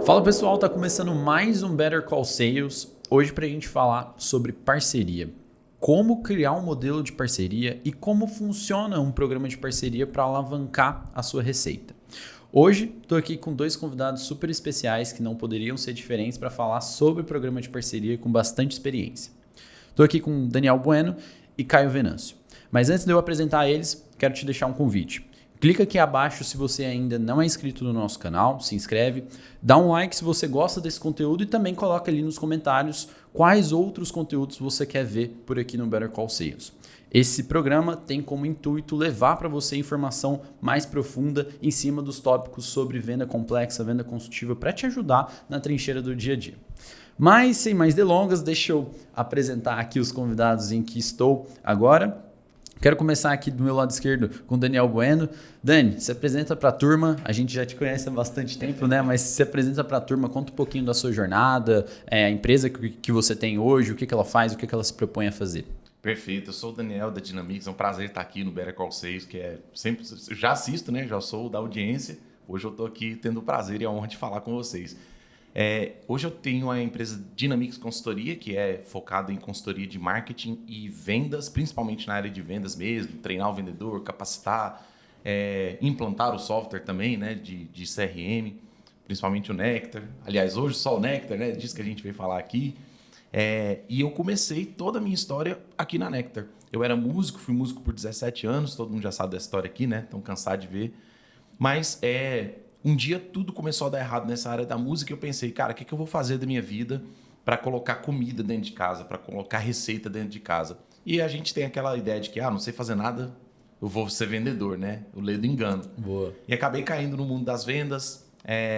Fala pessoal, tá começando mais um Better Call Sales. Hoje pra gente falar sobre parceria. Como criar um modelo de parceria e como funciona um programa de parceria para alavancar a sua receita. Hoje estou aqui com dois convidados super especiais que não poderiam ser diferentes para falar sobre o programa de parceria com bastante experiência. Estou aqui com Daniel Bueno e Caio Venâncio. Mas antes de eu apresentar eles, quero te deixar um convite. Clica aqui abaixo se você ainda não é inscrito no nosso canal, se inscreve, dá um like se você gosta desse conteúdo e também coloca ali nos comentários quais outros conteúdos você quer ver por aqui no Better Call Sales. Esse programa tem como intuito levar para você informação mais profunda em cima dos tópicos sobre venda complexa, venda consultiva, para te ajudar na trincheira do dia a dia. Mas, sem mais delongas, deixa eu apresentar aqui os convidados em que estou agora. Quero começar aqui do meu lado esquerdo com o Daniel Bueno. Dani, se apresenta para a turma. A gente já te conhece há bastante tempo, né? Mas se apresenta para a turma, conta um pouquinho da sua jornada, a empresa que você tem hoje, o que ela faz, o que ela se propõe a fazer. Perfeito, eu sou o Daniel da Dynamics, é um prazer estar aqui no Better Call 6, que é sempre, já assisto, né? Já sou da audiência. Hoje eu estou aqui tendo o prazer e a honra de falar com vocês. Hoje eu tenho a empresa Dynamics Consultoria, que é focada em consultoria de marketing e vendas, principalmente na área de vendas mesmo, treinar o vendedor, capacitar, implantar o software também, né, de CRM, principalmente o Nectar. Aliás, hoje só o Nectar, né, disso que a gente veio falar aqui. E eu comecei toda a minha história aqui na Nectar. Eu era músico, fui músico por 17 anos, todo mundo já sabe da história aqui, né? Estão cansados de ver. Mas um dia tudo começou a dar errado nessa área da música e eu pensei, cara, o que eu vou fazer da minha vida para colocar comida dentro de casa, para colocar receita dentro de casa? E a gente tem aquela ideia de que, não sei fazer nada, eu vou ser vendedor, né? O ledo engano. Boa. E acabei caindo no mundo das vendas.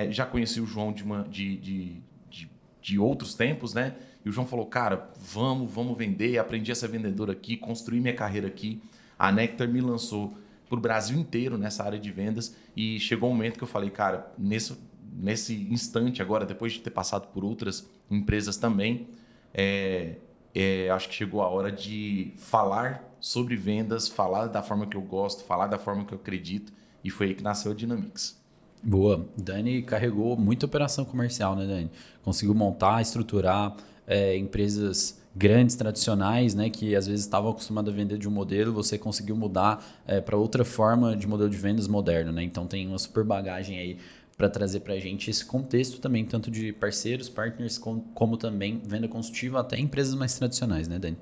Já conheci o João de outros tempos, né? E o João falou, cara, vamos vender. Aprendi a ser vendedor aqui, construí minha carreira aqui. A Nectar me lançou para o Brasil inteiro nessa área de vendas e chegou um momento que eu falei, cara, nesse instante agora, depois de ter passado por outras empresas também, acho que chegou a hora de falar sobre vendas, falar da forma que eu gosto, falar da forma que eu acredito, e foi aí que nasceu a Dynamics. Boa. Dani carregou muita operação comercial, né, Dani? Conseguiu montar, estruturar empresas grandes, tradicionais, né, que às vezes estavam acostumados a vender de um modelo, você conseguiu mudar para outra forma de modelo de vendas moderno, né? Então tem uma super bagagem aí para trazer para a gente esse contexto também, tanto de parceiros, partners, como também venda consultiva, até empresas mais tradicionais, né, Dani?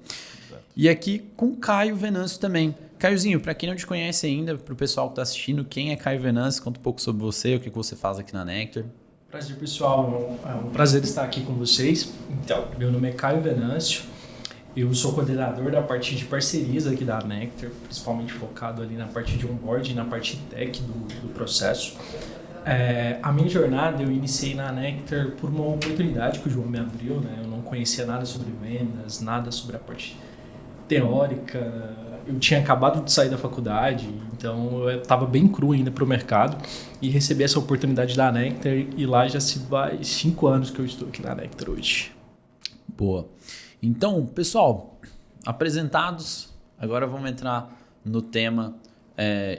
Exato. E aqui com Caio Venâncio também. Caiozinho, para quem não te conhece ainda, para o pessoal que está assistindo, quem é Caio Venâncio? Conta um pouco sobre você, o que você faz aqui na Nectar. Prazer, pessoal. É um prazer estar aqui com vocês. Então, meu nome é Caio Venâncio. Eu sou coordenador da parte de parcerias aqui da Nectar, principalmente focado ali na parte de onboarding, na parte tech do processo. A minha jornada eu iniciei na Nectar por uma oportunidade que o João me abriu, né? Eu não conhecia nada sobre vendas, nada sobre a parte teórica. Eu tinha acabado de sair da faculdade, então eu estava bem cru ainda para o mercado e recebi essa oportunidade da Nectar e lá já se vai 5 anos que eu estou aqui na Nectar hoje. Boa. Então, pessoal, apresentados, agora vamos entrar no tema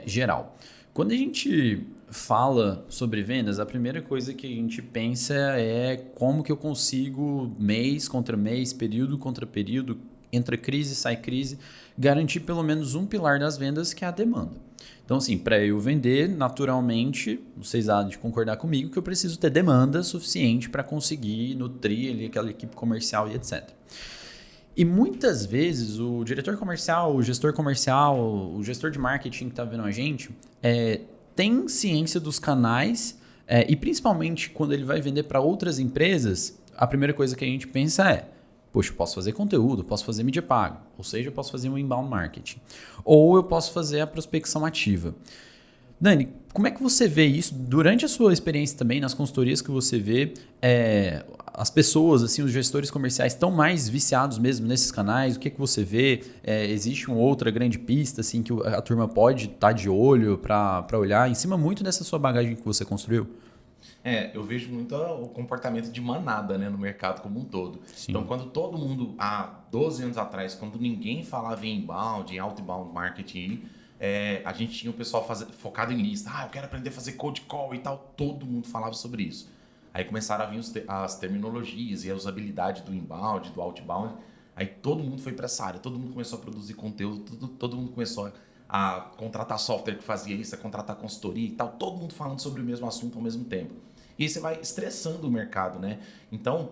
geral. Quando a gente fala sobre vendas, a primeira coisa que a gente pensa é como que eu consigo mês contra mês, período contra período, entra crise, sai crise, garantir pelo menos um pilar das vendas, que é a demanda. Então, assim, para eu vender, naturalmente, vocês há de concordar comigo que eu preciso ter demanda suficiente para conseguir nutrir ali aquela equipe comercial e etc. E muitas vezes o diretor comercial, o gestor de marketing que está vendo a gente, tem ciência dos canais e principalmente quando ele vai vender para outras empresas, a primeira coisa que a gente pensa é: poxa, eu posso fazer conteúdo, posso fazer mídia paga, ou seja, eu posso fazer um inbound marketing, ou eu posso fazer a prospecção ativa. Dani, como é que você vê isso durante a sua experiência também, nas consultorias que você vê, as pessoas, assim, os gestores comerciais estão mais viciados mesmo nesses canais? O que você vê? Existe uma outra grande pista assim, que a turma pode estar de olho para olhar em cima muito dessa sua bagagem que você construiu? Eu vejo muito o comportamento de manada, né, no mercado como um todo. Sim. Então, quando todo mundo, há 12 anos atrás, quando ninguém falava em inbound, em outbound marketing, a gente tinha o pessoal focado em lista. Eu quero aprender a fazer cold call e tal. Todo mundo falava sobre isso. Aí começaram a vir as terminologias e a usabilidade do inbound, do outbound. Aí todo mundo foi para essa área, todo mundo começou a produzir conteúdo, todo mundo começou a contratar software que fazia isso, a contratar consultoria e tal, todo mundo falando sobre o mesmo assunto ao mesmo tempo. E aí você vai estressando o mercado, né? Então,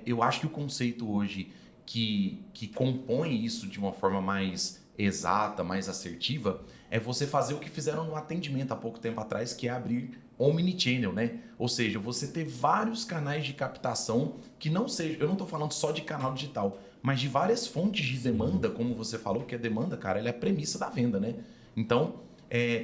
eu acho que o conceito hoje que compõe isso de uma forma mais exata, mais assertiva, é você fazer o que fizeram no atendimento há pouco tempo atrás, que é abrir omnichannel, né? Ou seja, você ter vários canais de captação que não seja... Eu não estou falando só de canal digital, mas de várias fontes de demanda, como você falou, que a demanda, cara, ela é a premissa da venda, né? Então,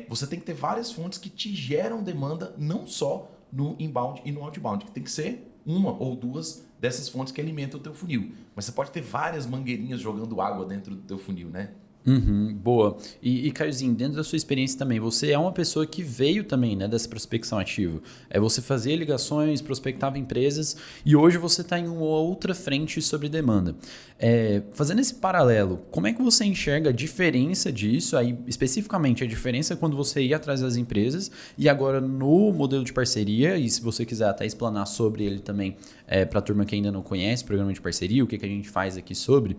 você tem que ter várias fontes que te geram demanda, não só no inbound e no outbound, que tem que ser uma ou duas dessas fontes que alimentam o teu funil. Mas você pode ter várias mangueirinhas jogando água dentro do teu funil, né? Boa. E Caiozinho, dentro da sua experiência também, você é uma pessoa que veio também, né, dessa prospecção ativa. Você fazia ligações, prospectava empresas e hoje você está em uma outra frente sobre demanda. Fazendo esse paralelo, como é que você enxerga a diferença disso, aí especificamente a diferença quando você ia atrás das empresas e agora no modelo de parceria, e se você quiser até explanar sobre ele também para a turma que ainda não conhece o programa de parceria, o que a gente faz aqui sobre,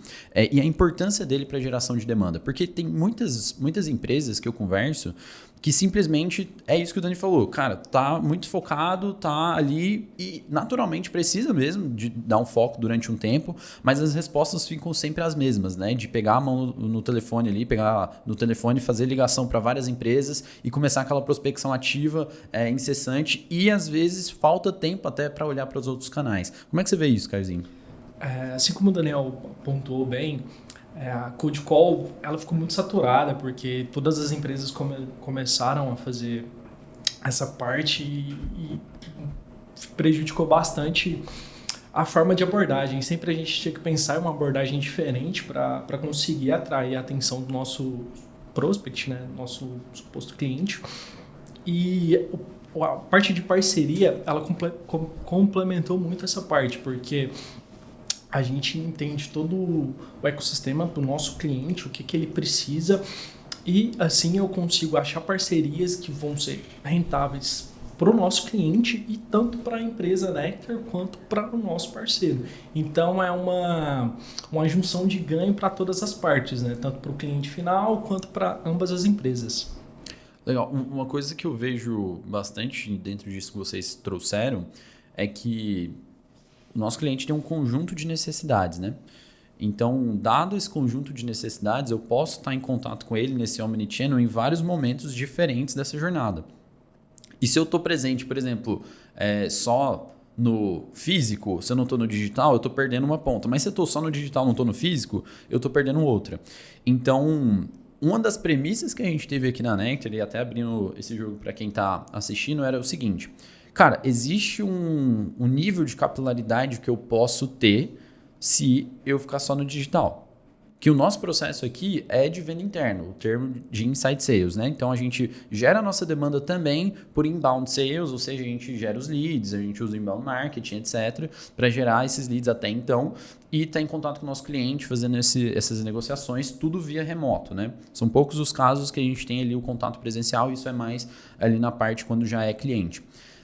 e a importância dele para a geração de demanda. Porque tem muitas empresas que eu converso que simplesmente é isso que o Dani falou. Cara, tá muito focado, tá ali e naturalmente precisa mesmo de dar um foco durante um tempo, mas as respostas ficam sempre as mesmas, né? De pegar a mão no telefone ali, pegar no telefone, fazer ligação para várias empresas e começar aquela prospecção ativa, incessante e às vezes falta tempo até para olhar para os outros canais. Como é que você vê isso, Caiozinho? Assim como o Daniel pontuou bem, a cold call ela ficou muito saturada porque todas as empresas começaram a fazer essa parte e prejudicou bastante a forma de abordagem. Sempre a gente tinha que pensar em uma abordagem diferente para conseguir atrair a atenção do nosso prospect, né? Nosso suposto cliente. E a parte de parceria ela complementou muito essa parte, porque a gente entende todo o ecossistema do nosso cliente, o que ele precisa, e assim eu consigo achar parcerias que vão ser rentáveis para o nosso cliente e tanto para a empresa Nectar quanto para o nosso parceiro. Então é uma junção de ganho para todas as partes, né? Tanto para o cliente final quanto para ambas as empresas. Legal. Uma coisa que eu vejo bastante dentro disso que vocês trouxeram é que o nosso cliente tem um conjunto de necessidades, né? Então, dado esse conjunto de necessidades, eu posso estar em contato com ele nesse omnichannel em vários momentos diferentes dessa jornada. E se eu estou presente, por exemplo, só no físico, se eu não estou no digital, eu estou perdendo uma ponta. Mas se eu estou só no digital, não estou no físico, eu estou perdendo outra. Então, uma das premissas que a gente teve aqui na Nectar, e até abrindo esse jogo para quem está assistindo, era o seguinte... Cara, existe um nível de capilaridade que eu posso ter se eu ficar só no digital. Que o nosso processo aqui é de venda interna, o termo de inside sales, né? Então, a gente gera a nossa demanda também por inbound sales, ou seja, a gente gera os leads, a gente usa o inbound marketing, etc., para gerar esses leads até então e estar em contato com o nosso cliente, fazendo essas negociações, tudo via remoto, né? São poucos os casos que a gente tem ali o contato presencial, isso é mais ali na parte quando já é cliente.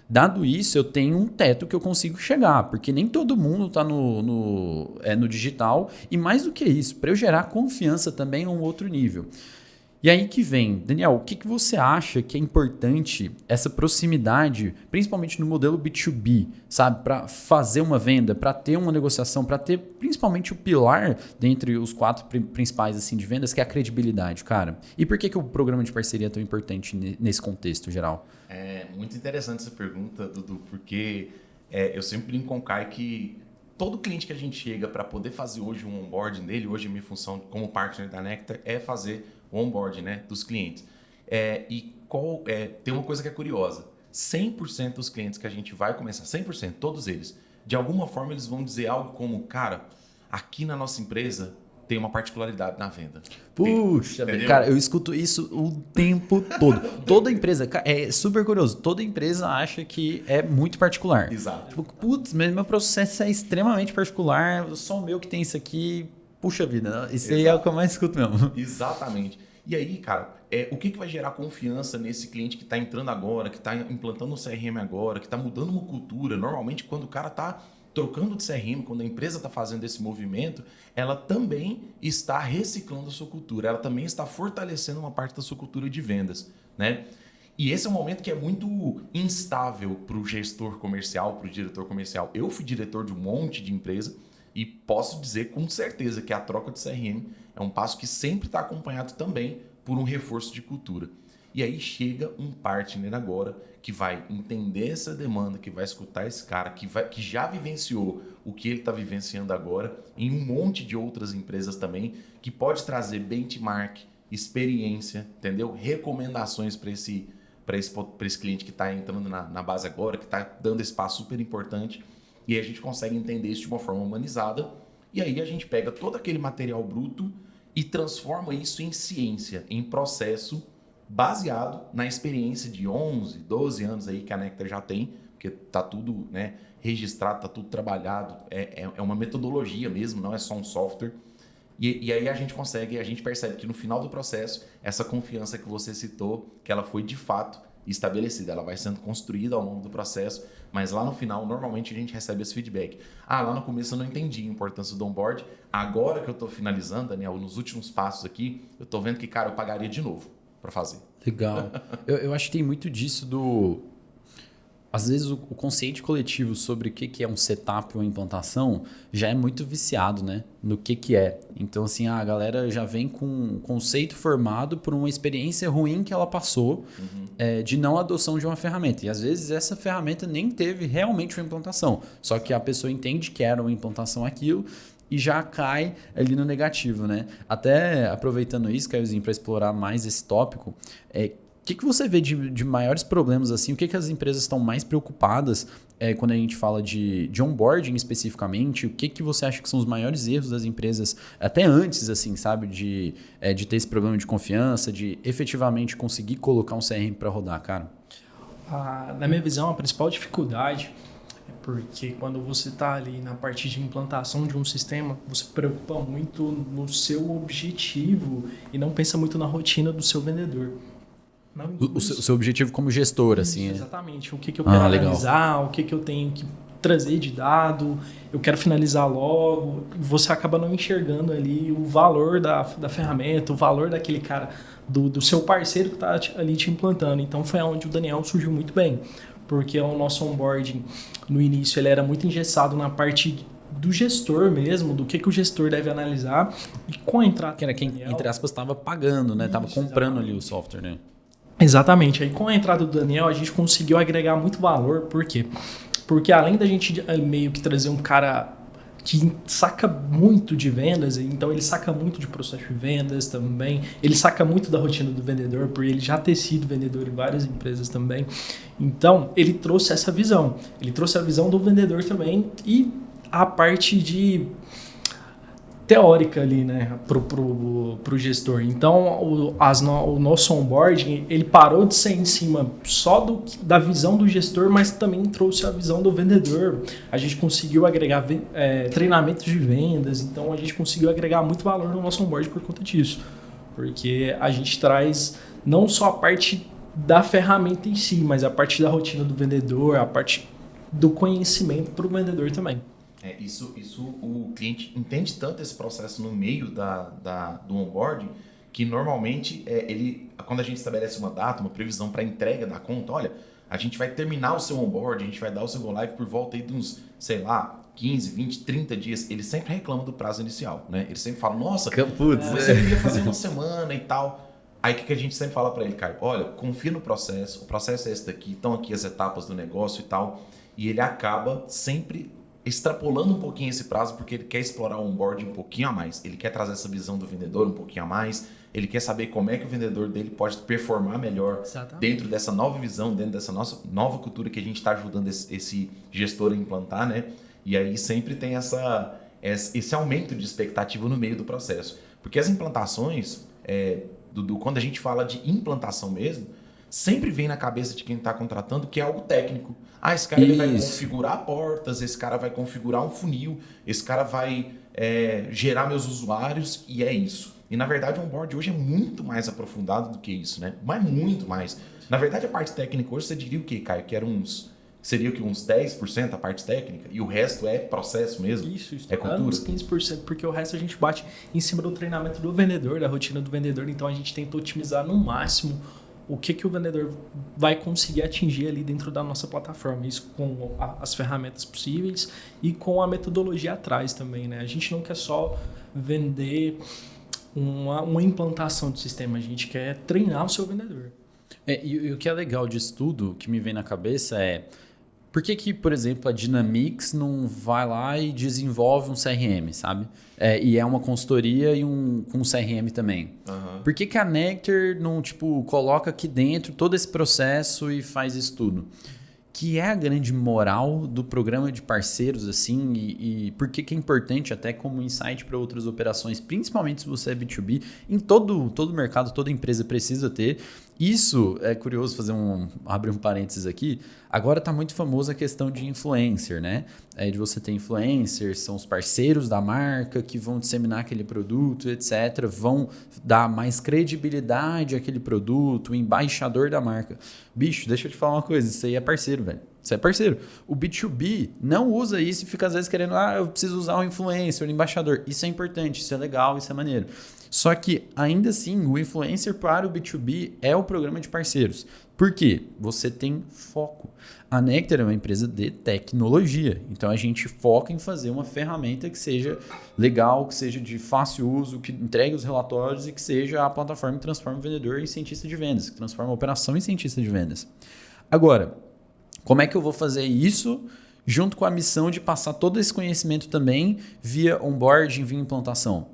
Dado isso, eu tenho um teto que eu consigo chegar, porque nem todo mundo está no digital. E mais do que isso, para eu gerar confiança também é um outro nível. E aí que vem, Daniel, o que você acha que é importante essa proximidade, principalmente no modelo B2B, sabe? Para fazer uma venda, para ter uma negociação, para ter principalmente o pilar dentre os 4 principais assim, de vendas, que é a credibilidade, cara. E por que o programa de parceria é tão importante nesse contexto geral? É muito interessante essa pergunta, Dudu, porque eu sempre brinco com o Caio que todo cliente que a gente chega para poder fazer hoje um onboarding dele, hoje a minha função como partner da Nectar é fazer o onboarding, né, dos clientes. Tem uma coisa que é curiosa, 100% dos clientes que a gente vai começar, 100%, todos eles, de alguma forma eles vão dizer algo como, cara, aqui na nossa empresa tem uma particularidade na venda. Puxa, cara, eu escuto isso o tempo todo. Toda empresa, é super curioso, toda empresa acha que é muito particular. Exato. Tipo, putz, meu processo é extremamente particular, só o meu que tem isso aqui, puxa vida, isso aí é o que eu mais escuto mesmo. Exatamente. E aí, cara, o que vai gerar confiança nesse cliente que está entrando agora, que está implantando um CRM agora, que está mudando uma cultura? Normalmente, quando o cara está trocando de CRM, quando a empresa está fazendo esse movimento, ela também está reciclando a sua cultura, ela também está fortalecendo uma parte da sua cultura de vendas, né? E esse é um momento que é muito instável para o gestor comercial, para o diretor comercial. Eu fui diretor de um monte de empresa e posso dizer com certeza que a troca de CRM é um passo que sempre está acompanhado também por um reforço de cultura. E aí chega um partner agora que vai entender essa demanda, que vai escutar esse cara, que já vivenciou o que ele está vivenciando agora em um monte de outras empresas também, que pode trazer benchmark, experiência, entendeu? Recomendações para esse cliente que está entrando na base agora, que está dando esse passo super importante. E aí a gente consegue entender isso de uma forma humanizada. E aí a gente pega todo aquele material bruto e transforma isso em ciência, em processo baseado na experiência de 11, 12 anos aí que a Nectar já tem, porque está tudo, né, registrado, está tudo trabalhado. É uma metodologia mesmo, não é só um software. E aí a gente percebe que no final do processo, essa confiança que você citou, que ela foi de fato estabelecida, ela vai sendo construída ao longo do processo, mas lá no final, normalmente a gente recebe esse feedback. Lá no começo eu não entendi a importância do onboard, agora que eu estou finalizando, Daniel, nos últimos passos aqui, eu estou vendo que, cara, eu pagaria de novo para fazer. Legal. Eu acho que tem muito disso do... Às vezes o conceito coletivo sobre o que é um setup ou implantação já é muito viciado, né? No que é. Então, assim, a galera já vem com um conceito formado por uma experiência ruim que ela passou de não adoção de uma ferramenta. E às vezes essa ferramenta nem teve realmente uma implantação. Só que a pessoa entende que era uma implantação aquilo e já cai ali no negativo, né? Até aproveitando isso, Caiozinho, para explorar mais esse tópico, o que você vê de maiores problemas assim? O que as empresas estão mais preocupadas quando a gente fala de onboarding especificamente? O que você acha que são os maiores erros das empresas, até antes, assim, sabe? De ter esse problema de confiança, de efetivamente conseguir colocar um CRM para rodar, cara? Na minha visão, a principal dificuldade é porque quando você está ali na parte de implantação de um sistema, você se preocupa muito no seu objetivo e não pensa muito na rotina do seu vendedor. O seu objetivo como gestor, assim. Exatamente. O que eu quero analisar, o que eu tenho que trazer de dado, eu quero finalizar logo. Você acaba não enxergando ali o valor da ferramenta, o valor daquele cara, do seu parceiro que está ali te implantando. Então foi onde o Daniel surgiu muito bem. Porque o nosso onboarding, no início, ele era muito engessado na parte do gestor mesmo, do que o gestor deve analisar. E com a entrada... Que era quem, entre aspas, estava pagando, né? Estava comprando ali o software, né? Exatamente. Aí com a entrada do Daniel, a gente conseguiu agregar muito valor. Por quê? Porque além da gente meio que trazer um cara que saca muito de vendas, então ele saca muito de processo de vendas também, ele saca muito da rotina do vendedor, por ele já ter sido vendedor em várias empresas também. Então, ele trouxe essa visão. Ele trouxe a visão do vendedor também e a parte de... teórica ali, né, pro gestor. Então, o nosso onboarding, ele parou de ser em cima só da visão do gestor, mas também trouxe a visão do vendedor. A gente conseguiu agregar treinamentos de vendas, então a gente conseguiu agregar muito valor no nosso onboarding por conta disso. Porque a gente traz não só a parte da ferramenta em si, mas a parte da rotina do vendedor, a parte do conhecimento para o vendedor também. Isso o cliente entende tanto esse processo no meio do onboarding que normalmente quando a gente estabelece uma data, uma previsão para entrega da conta, olha, a gente vai terminar o seu onboarding, a gente vai dar o seu go live por volta aí de uns, sei lá, 15, 20, 30 dias. Ele sempre reclama do prazo inicial, né? Ele sempre fala, nossa, você devia fazer uma semana e tal. Aí o que a gente sempre fala para ele, Caio? Olha, confia no processo, o processo é esse daqui, estão aqui as etapas do negócio e tal. E ele acaba sempre extrapolando um pouquinho esse prazo porque ele quer explorar o onboarding um pouquinho a mais. Ele quer trazer essa visão do vendedor um pouquinho a mais. Ele quer saber como é que o vendedor dele pode performar melhor dentro dessa nova visão, dentro dessa nossa nova cultura que a gente está ajudando esse gestor a implantar, né? E aí sempre tem esse aumento de expectativa no meio do processo. Porque as implantações, quando a gente fala de implantação mesmo, sempre vem na cabeça de quem está contratando que é algo técnico. Esse cara ele vai configurar portas, esse cara vai configurar um funil, esse cara vai gerar meus usuários e é isso. E, na verdade, o onboard hoje é muito mais aprofundado do que isso, né? Mas muito mais. Na verdade, a parte técnica hoje, você diria o quê, Caio? Que era seria o quê? Uns 10% a parte técnica? E o resto é processo mesmo? Isso é cultura? Uns 15%, porque o resto a gente bate em cima do treinamento do vendedor, da rotina do vendedor. Então, a gente tenta otimizar no máximo o que o vendedor vai conseguir atingir ali dentro da nossa plataforma. Isso com as ferramentas possíveis e com a metodologia atrás também, né? A gente não quer só vender uma implantação do sistema, a gente quer treinar o seu vendedor. E o que é legal disso tudo, que me vem na cabeça é... Por que, por exemplo, a Dynamics não vai lá e desenvolve um CRM, sabe? E é uma consultoria e com um CRM também. Uhum. Por que a Nectar não, coloca aqui dentro todo esse processo e faz isso tudo? Que é a grande moral do programa de parceiros, assim, e por que é importante até como insight para outras operações, principalmente se você é B2B, em todo mercado, toda empresa precisa ter. Isso é curioso abrir um parênteses aqui. Agora está muito famosa a questão de influencer, né? De você ter influencers, são os parceiros da marca que vão disseminar aquele produto, etc. Vão dar mais credibilidade àquele produto, o embaixador da marca. Bicho, deixa eu te falar uma coisa, isso aí é parceiro, velho. Isso é parceiro. O B2B não usa isso e fica às vezes querendo, eu preciso usar um influencer, um embaixador. Isso é importante, isso é legal, isso é maneiro. Só que, ainda assim, o influencer para o B2B é o programa de parceiros. Por quê? Você tem foco. A Nectar é uma empresa de tecnologia. Então, a gente foca em fazer uma ferramenta que seja legal, que seja de fácil uso, que entregue os relatórios e que seja a plataforma que transforma o vendedor em cientista de vendas, que transforma a operação em cientista de vendas. Agora, como é que eu vou fazer isso junto com a missão de passar todo esse conhecimento também via onboarding, via implantação?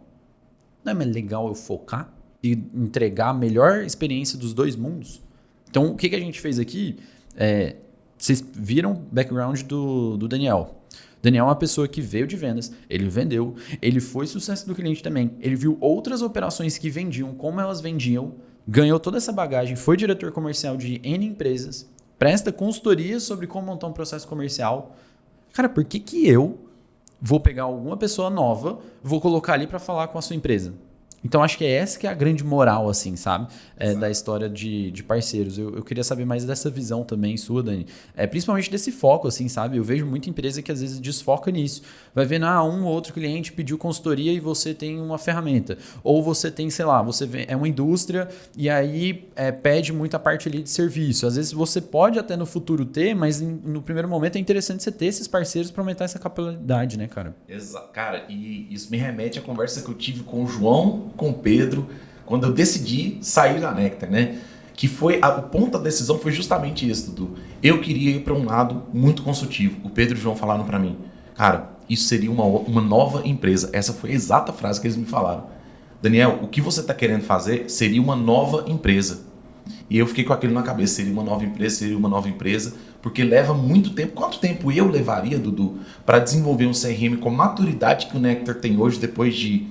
Não é mais legal eu focar e entregar a melhor experiência dos dois mundos? Então, o que a gente fez aqui? Vocês viram o background do Daniel. Daniel é uma pessoa que veio de vendas, ele vendeu, ele foi sucesso do cliente também, ele viu outras operações que vendiam, como elas vendiam, ganhou toda essa bagagem, foi diretor comercial de N empresas, presta consultoria sobre como montar um processo comercial. Cara, por que eu vou pegar alguma pessoa nova, vou colocar ali para falar com a sua empresa? Então, acho que essa que é a grande moral, assim, sabe? Da história de parceiros. Eu queria saber mais dessa visão também sua, Dani. Principalmente desse foco, assim, sabe? Eu vejo muita empresa que às vezes desfoca nisso. Vai vendo, um ou outro cliente pediu consultoria e você tem uma ferramenta. Ou você tem, sei lá, é uma indústria e aí pede muita parte ali de serviço. Às vezes você pode até no futuro ter, mas no primeiro momento é interessante você ter esses parceiros para aumentar essa capilaridade, né, cara? Exato. Cara, e isso me remete à conversa que eu tive com o João, com o Pedro, quando eu decidi sair da Nectar, né? Que foi o ponto da decisão foi justamente esse, Dudu. Eu queria ir para um lado muito consultivo. O Pedro e o João falaram para mim, cara, isso seria uma nova empresa. Essa foi a exata frase que eles me falaram. Daniel, o que você está querendo fazer seria uma nova empresa. E eu fiquei com aquilo na cabeça, seria uma nova empresa, porque leva muito tempo. Quanto tempo eu levaria, Dudu, para desenvolver um CRM com a maturidade que o Nectar tem hoje, depois de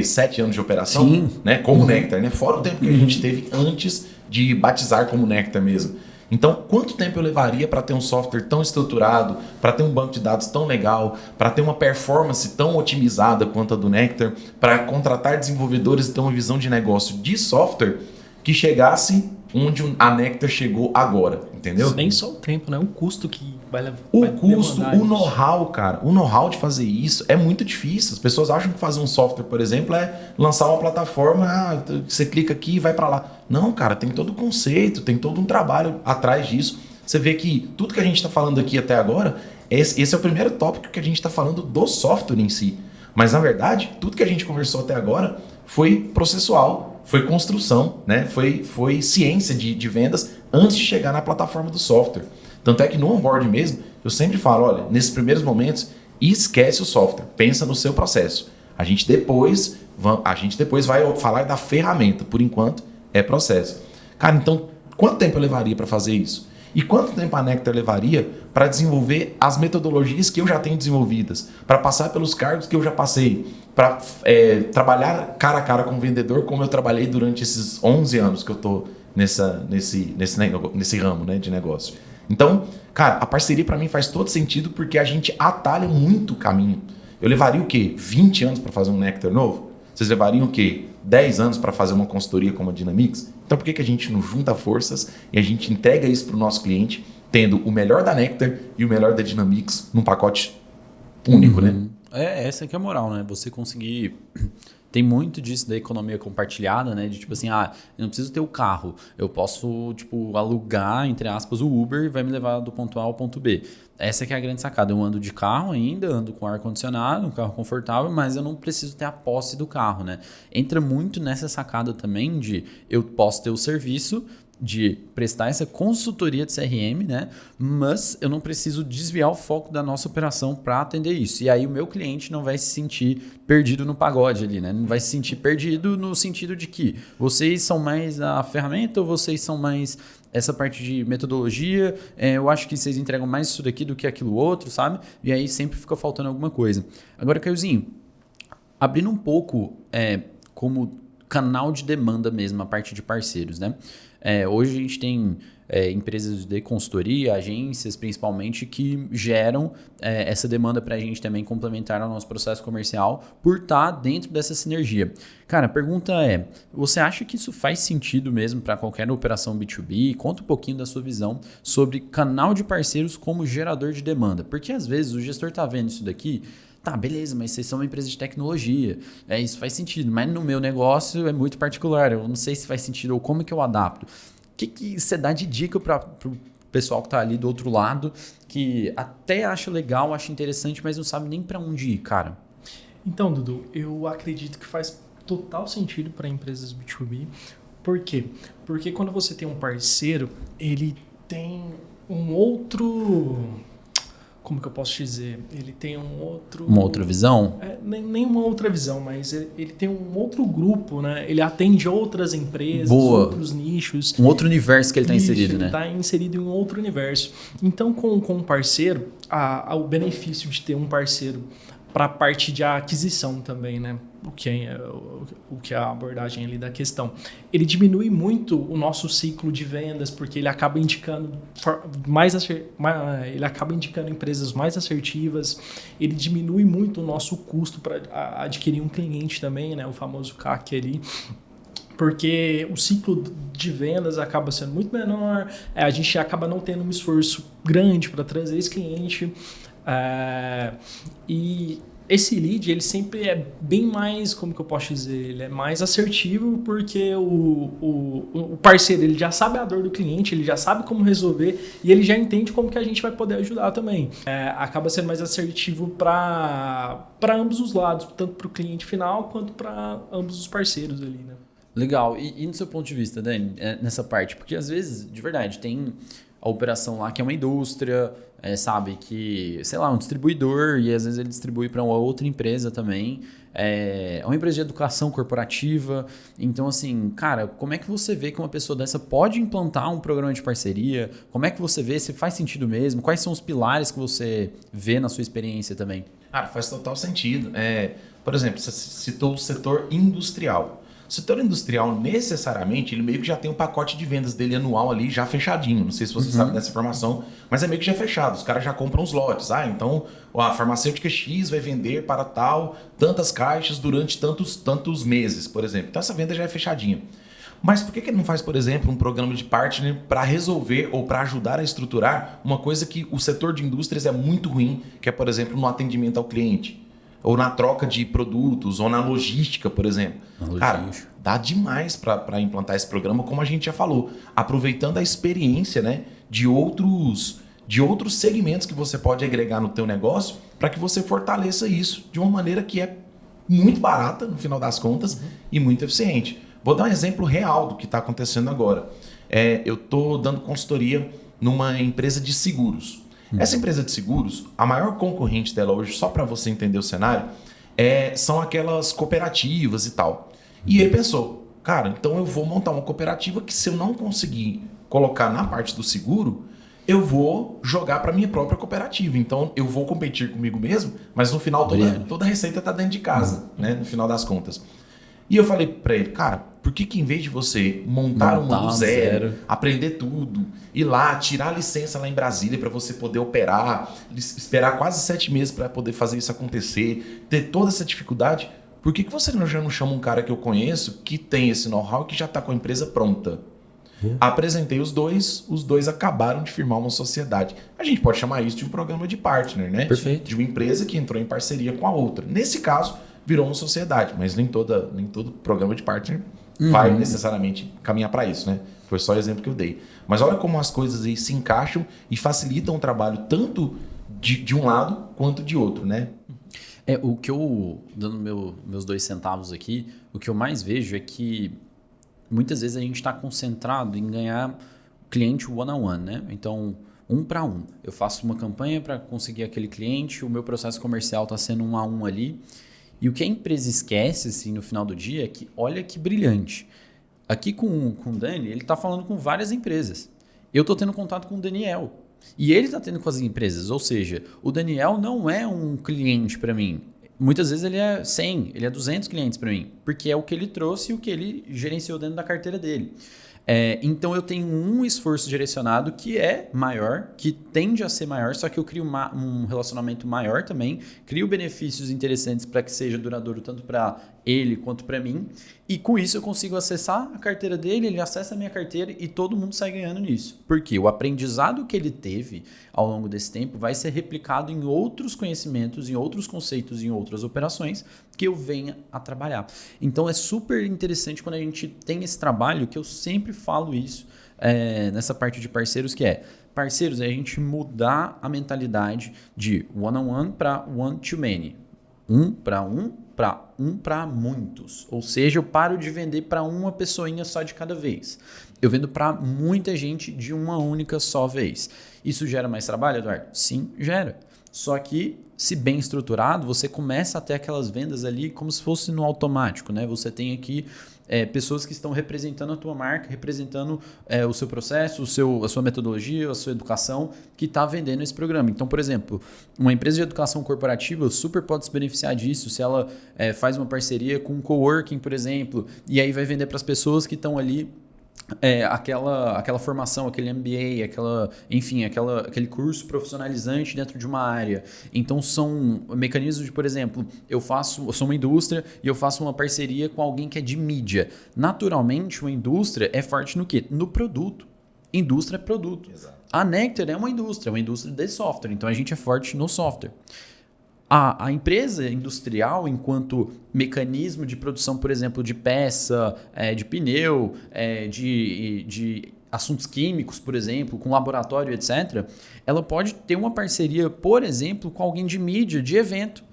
7 anos de operação? Sim. Né? Como Nectar, né? Fora o tempo que a gente teve antes de batizar como Nectar mesmo. Então, quanto tempo eu levaria para ter um software tão estruturado, para ter um banco de dados tão legal, para ter uma performance tão otimizada quanto a do Nectar, para contratar desenvolvedores e ter uma visão de negócio de software que chegasse onde a Nectar chegou agora, entendeu? Nem só o tempo, né? O custo que vai levar. O custo, o know-how, cara. O know-how de fazer isso é muito difícil. As pessoas acham que fazer um software, por exemplo, é lançar uma plataforma, você clica aqui e vai para lá. Não, cara, tem todo o conceito, tem todo um trabalho atrás disso. Você vê que tudo que a gente está falando aqui até agora, esse é o primeiro tópico que a gente está falando do software em si. Mas, na verdade, tudo que a gente conversou até agora foi processual, foi construção, né? Foi ciência de vendas antes de chegar na plataforma do software. Tanto é que no onboard mesmo, eu sempre falo, olha, nesses primeiros momentos, esquece o software, pensa no seu processo. A gente depois vai falar da ferramenta, por enquanto é processo. Cara, então, quanto tempo eu levaria para fazer isso? E quanto tempo a Nectar levaria para desenvolver as metodologias que eu já tenho desenvolvidas, para passar pelos cargos que eu já passei, para trabalhar cara a cara com o vendedor como eu trabalhei durante esses 11 anos que eu estou nesse ramo, né, de negócio. Então, cara, a parceria para mim faz todo sentido porque a gente atalha muito o caminho. Eu levaria o quê? 20 anos para fazer um Nectar novo? Vocês levariam o quê? 10 anos para fazer uma consultoria como a Dynamics? Então por que a gente não junta forças e a gente entrega isso para o nosso cliente, tendo o melhor da Nectar e o melhor da Dynamics num pacote único, né? Essa que é a moral, né? Você conseguir... Tem muito disso da economia compartilhada, né? De tipo assim, eu não preciso ter o carro. Eu posso, tipo, alugar, entre aspas, o Uber e vai me levar do ponto A ao ponto B. Essa que é a grande sacada. Eu ando de carro ainda, ando com ar-condicionado, um carro confortável, mas eu não preciso ter a posse do carro, né? Entra muito nessa sacada também de eu posso ter o serviço de prestar essa consultoria de CRM, né? Mas eu não preciso desviar o foco da nossa operação para atender isso. E aí o meu cliente não vai se sentir perdido no pagode ali, né? Não vai se sentir perdido no sentido de que vocês são mais a ferramenta ou vocês são mais essa parte de metodologia, eu acho que vocês entregam mais isso daqui do que aquilo outro, sabe? E aí sempre fica faltando alguma coisa. Agora, Caiozinho, abrindo um pouco como canal de demanda mesmo, a parte de parceiros, né? Hoje a gente tem empresas de consultoria, agências principalmente, que geram essa demanda para a gente também complementar ao nosso processo comercial por estar dentro dessa sinergia. Cara, a pergunta você acha que isso faz sentido mesmo para qualquer operação B2B? Conta um pouquinho da sua visão sobre canal de parceiros como gerador de demanda. Porque às vezes o gestor está vendo isso daqui, tá, beleza, mas vocês são uma empresa de tecnologia, isso faz sentido, mas no meu negócio é muito particular, eu não sei se faz sentido ou como que eu adapto. O que você dá de dica para o pessoal que está ali do outro lado, que até acha legal, acha interessante, mas não sabe nem para onde ir, cara? Então, Dudu, eu acredito que faz total sentido para empresas B2B. Por quê? Porque quando você tem um parceiro, ele tem um outro... Como que eu posso dizer? Ele tem um outro... Uma outra visão? Nem uma outra visão, mas ele tem um outro grupo, né? Ele atende outras empresas, outros nichos. Um outro universo que ele está inserido, né? Ele está inserido em um outro universo. Então, com um parceiro, o benefício de ter um parceiro para a parte de aquisição também, né? O que é a abordagem ali da questão. Ele diminui muito o nosso ciclo de vendas, porque ele acaba indicando ele acaba indicando empresas mais assertivas, ele diminui muito o nosso custo para adquirir um cliente também, né? O famoso CAC ali. Porque o ciclo de vendas acaba sendo muito menor, a gente acaba não tendo um esforço grande para trazer esse cliente. E esse lead, ele sempre é bem mais, como que eu posso dizer, ele é mais assertivo porque o parceiro, ele já sabe a dor do cliente, ele já sabe como resolver e ele já entende como que a gente vai poder ajudar também. Acaba sendo mais assertivo para ambos os lados, tanto para o cliente final quanto para ambos os parceiros ali, né? Legal. E no seu ponto de vista, Dani, nessa parte? Porque às vezes, de verdade, tem a operação lá que é uma indústria, sabe, que, sei lá, um distribuidor e às vezes ele distribui para uma outra empresa também. É uma empresa de educação corporativa. Então, assim, cara, como é que você vê que uma pessoa dessa pode implantar um programa de parceria? Como é que você vê se faz sentido mesmo? Quais são os pilares que você vê na sua experiência também? Cara, faz total sentido. Por exemplo, você citou o setor industrial. O setor industrial, necessariamente, ele meio que já tem um pacote de vendas dele anual ali já fechadinho. Não sei se você sabe dessa informação, mas é meio que já fechado. Os caras já compram os lotes. Então a farmacêutica X vai vender para tantas caixas durante tantos meses, por exemplo. Então essa venda já é fechadinha. Mas por que ele não faz, por exemplo, um programa de partner para resolver ou para ajudar a estruturar uma coisa que o setor de indústrias é muito ruim, que é, por exemplo, no atendimento ao cliente? Ou na troca de produtos, ou na logística, por exemplo. Cara, dá demais para implantar esse programa, como a gente já falou. Aproveitando a experiência, né, de outros segmentos que você pode agregar no teu negócio para que você fortaleça isso de uma maneira que é muito barata, no final das contas, e muito eficiente. Vou dar um exemplo real do que está acontecendo agora. Eu estou dando consultoria numa empresa de seguros. Essa empresa de seguros, a maior concorrente dela hoje, só para você entender o cenário, são aquelas cooperativas e tal. E ele pensou, cara, então eu vou montar uma cooperativa que se eu não conseguir colocar na parte do seguro, eu vou jogar para minha própria cooperativa. Então eu vou competir comigo mesmo, mas no final toda a receita está dentro de casa, né, no final das contas. E eu falei para ele, cara, por que em vez de você montar uma do zero, aprender tudo, ir lá, tirar a licença lá em Brasília para você poder operar, esperar quase 7 meses para poder fazer isso acontecer, ter toda essa dificuldade, por que você já não chama um cara que eu conheço, que tem esse know-how e que já está com a empresa pronta? Apresentei os dois acabaram de firmar uma sociedade. A gente pode chamar isso de um programa de partner, né? Perfeito. De uma empresa que entrou em parceria com a outra. Nesse caso, virou uma sociedade, mas nem todo programa de partner vai necessariamente caminhar para isso, né? Foi só o exemplo que eu dei. Mas olha como as coisas aí se encaixam e facilitam o trabalho tanto de um lado quanto de outro, né? O que eu, dando meus 2 centavos aqui, o que eu mais vejo é que muitas vezes a gente está concentrado em ganhar cliente one-on-one, né? Então, 1 para 1. Eu faço uma campanha para conseguir aquele cliente, o meu processo comercial está sendo 1 a 1 ali. E o que a empresa esquece, assim, no final do dia é que, olha que brilhante. Aqui com o Dani, ele está falando com várias empresas. Eu estou tendo contato com o Daniel. E ele está tendo com as empresas. Ou seja, o Daniel não é um cliente para mim. Muitas vezes ele é 100, ele é 200 clientes para mim. Porque é o que ele trouxe e o que ele gerenciou dentro da carteira dele. Então eu tenho um esforço direcionado que é maior, que tende a ser maior, só que eu crio um relacionamento maior também, crio benefícios interessantes para que seja duradouro tanto para ele quanto para mim, e com isso eu consigo acessar a carteira dele, ele acessa a minha carteira e todo mundo sai ganhando nisso. Porque o aprendizado que ele teve ao longo desse tempo vai ser replicado em outros conhecimentos, em outros conceitos, em outras operações que eu venha a trabalhar. Então é super interessante quando a gente tem esse trabalho, que eu sempre falo isso nessa parte de parceiros, que é parceiros, é a gente mudar a mentalidade de one-on-one para one-to-many. 1 para muitos. Ou seja, eu paro de vender para uma pessoinha só de cada vez. Eu vendo para muita gente de uma única só vez. Isso gera mais trabalho, Eduardo? Sim, gera. Só que, se bem estruturado, você começa a ter aquelas vendas ali como se fosse no automático, né? Você tem aqui pessoas que estão representando a tua marca, representando o seu processo, a sua metodologia, a sua educação, que está vendendo esse programa. Então, por exemplo, uma empresa de educação corporativa super pode se beneficiar disso se ela faz uma parceria com um coworking, por exemplo, e aí vai vender para as pessoas que estão ali aquela formação, aquele MBA, aquele curso profissionalizante dentro de uma área. Então são mecanismos de, por exemplo, eu sou uma indústria e eu faço uma parceria com alguém que é de mídia. Naturalmente, uma indústria é forte no quê? No produto. Indústria é produto. Exato. A Nectar é uma indústria de software, então a gente é forte no software. A empresa industrial, enquanto mecanismo de produção, por exemplo, de peça, de pneu, de assuntos químicos, por exemplo, com laboratório, etc., ela pode ter uma parceria, por exemplo, com alguém de mídia, de evento,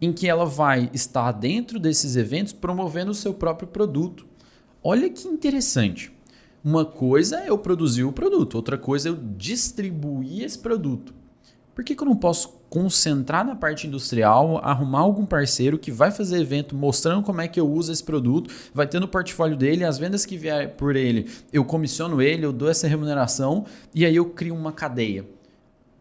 em que ela vai estar dentro desses eventos promovendo o seu próprio produto. Olha que interessante. Uma coisa é eu produzir o produto, outra coisa é eu distribuir esse produto. Por que eu não posso concentrar na parte industrial, arrumar algum parceiro que vai fazer evento mostrando como é que eu uso esse produto, vai ter no portfólio dele, as vendas que vier por ele, eu comissiono ele, eu dou essa remuneração e aí eu crio uma cadeia.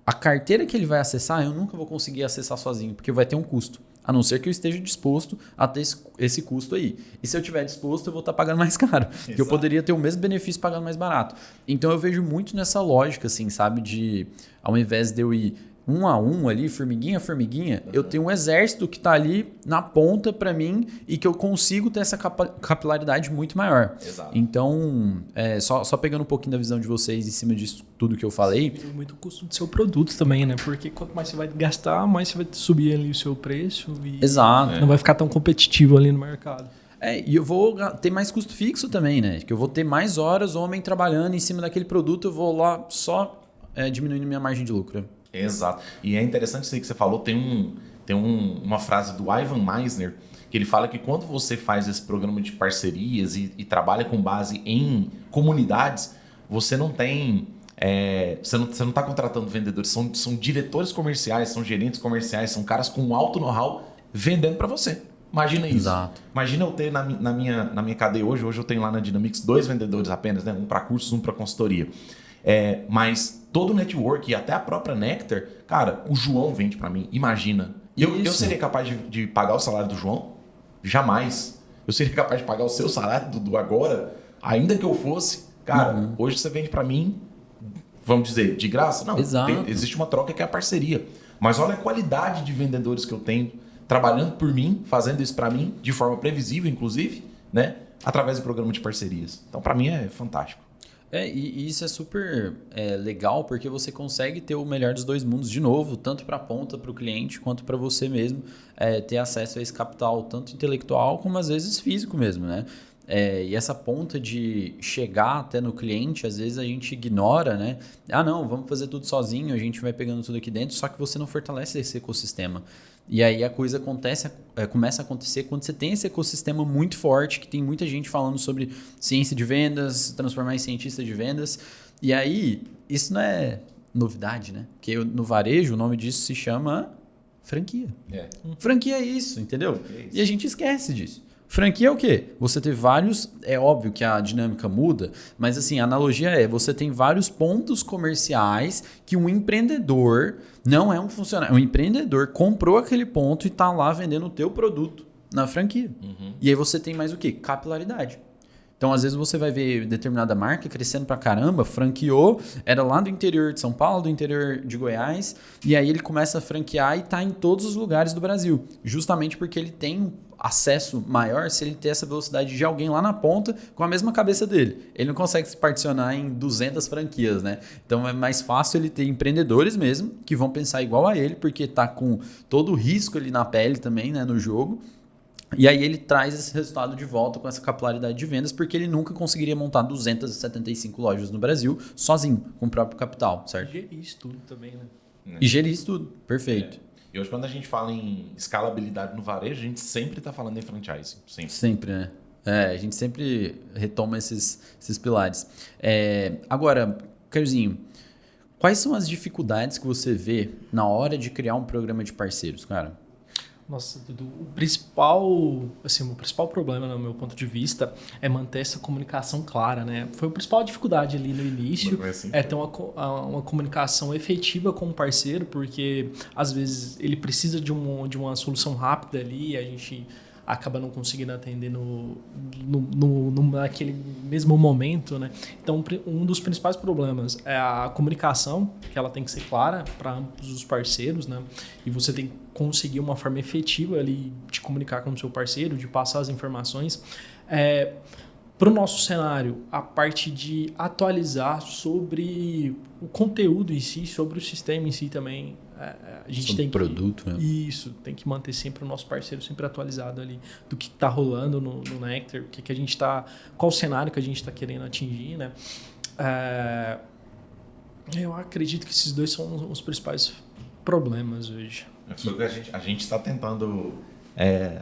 A carteira que ele vai acessar, eu nunca vou conseguir acessar sozinho, porque vai ter um custo. A não ser que eu esteja disposto a ter esse custo aí. E se eu estiver disposto, eu vou estar pagando mais caro. Porque eu poderia ter o mesmo benefício pagando mais barato. Então eu vejo muito nessa lógica, assim, sabe? De, ao invés de eu ir 1 a 1 ali, formiguinha a formiguinha, eu tenho um exército que está ali na ponta para mim e que eu consigo ter essa capilaridade muito maior. Exato. Então, só pegando um pouquinho da visão de vocês em cima disso tudo que eu falei. Tem muito custo do seu produto também, né? Porque quanto mais você vai gastar, mais você vai subir ali o seu preço e Exato. não vai ficar tão competitivo ali no mercado. E eu vou ter mais custo fixo também, né? Que eu vou ter mais horas homem trabalhando em cima daquele produto, eu vou lá só diminuindo minha margem de lucro. Exato. E é interessante isso aí que você falou, tem uma frase do Ivan Misner, que ele fala que quando você faz esse programa de parcerias e trabalha com base em comunidades, você não tem... você não está contratando vendedores, são diretores comerciais, são gerentes comerciais, são caras com alto know-how vendendo para você. Imagina isso. Exato. Imagina eu ter na minha cadeia hoje eu tenho lá na Dynamics 2 vendedores apenas, né? Um para cursos, um para consultoria. Mas todo o network e até a própria Nectar, cara, o João vende para mim, imagina. Eu seria capaz de pagar o salário do João? Jamais. Eu seria capaz de pagar o seu salário do agora, ainda que eu fosse. Cara, hoje você vende para mim, vamos dizer, de graça? Não, Exato. Existe uma troca que é a parceria. Mas olha a qualidade de vendedores que eu tenho trabalhando por mim, fazendo isso para mim, de forma previsível, inclusive, né? Através do programa de parcerias. Então, para mim, é fantástico. E isso é super legal porque você consegue ter o melhor dos dois mundos de novo, tanto para a ponta, para o cliente, quanto para você mesmo ter acesso a esse capital, tanto intelectual como às vezes físico mesmo, né? E essa ponta de chegar até no cliente, às vezes a gente ignora, né? Ah, não, vamos fazer tudo sozinho, a gente vai pegando tudo aqui dentro, só que você não fortalece esse ecossistema. E aí a coisa começa a acontecer quando você tem esse ecossistema muito forte, que tem muita gente falando sobre ciência de vendas, transformar em cientista de vendas. E aí, isso não é novidade, né? Porque no varejo o nome disso se chama franquia. Franquia é isso, entendeu? E a gente esquece disso. Franquia é o quê? Você ter vários... É óbvio que a dinâmica muda, mas assim, a analogia você tem vários pontos comerciais que um empreendedor, não é um funcionário, um empreendedor comprou aquele ponto e está lá vendendo o teu produto na franquia. E aí você tem mais o quê? Capilaridade. Então, às vezes você vai ver determinada marca crescendo pra caramba, franqueou, era lá do interior de São Paulo, do interior de Goiás, e aí ele começa a franquear e tá em todos os lugares do Brasil, justamente porque ele tem acesso maior se ele ter essa velocidade de alguém lá na ponta com a mesma cabeça dele. Ele não consegue se particionar em 200 franquias, né? Então é mais fácil ele ter empreendedores mesmo, que vão pensar igual a ele, porque tá com todo o risco ali na pele também, né, no jogo. E aí ele traz esse resultado de volta com essa capilaridade de vendas, porque ele nunca conseguiria montar 275 lojas no Brasil sozinho, com o próprio capital, certo? E gerir isso tudo também, né? E gerir isso tudo, perfeito. E hoje, quando a gente fala em escalabilidade no varejo, a gente sempre está falando em franchising. Sempre, né? A gente sempre retoma esses pilares. Agora, Caiozinho, quais são as dificuldades que você vê na hora de criar um programa de parceiros, cara? Nossa, Dudu, o principal problema, no meu ponto de vista, é manter essa comunicação clara, né? Foi a principal dificuldade ali no início, ter uma comunicação efetiva com o parceiro, porque às vezes ele precisa de uma solução rápida ali, e a gente acaba não conseguindo atender naquele mesmo momento, né? Então, um dos principais problemas é a comunicação, que ela tem que ser clara para ambos os parceiros, né? E você tem que conseguir uma forma efetiva ali de comunicar com o seu parceiro, de passar as informações. Para o nosso cenário, a parte de atualizar sobre o conteúdo em si, sobre o sistema em si também, a gente sobre tem produto, né? Isso, tem que manter sempre o nosso parceiro sempre atualizado ali do que está rolando no Nectar, o que a gente está, qual o cenário que a gente está querendo atingir, né? Eu acredito que esses dois são os principais problemas hoje. A gente está tentando...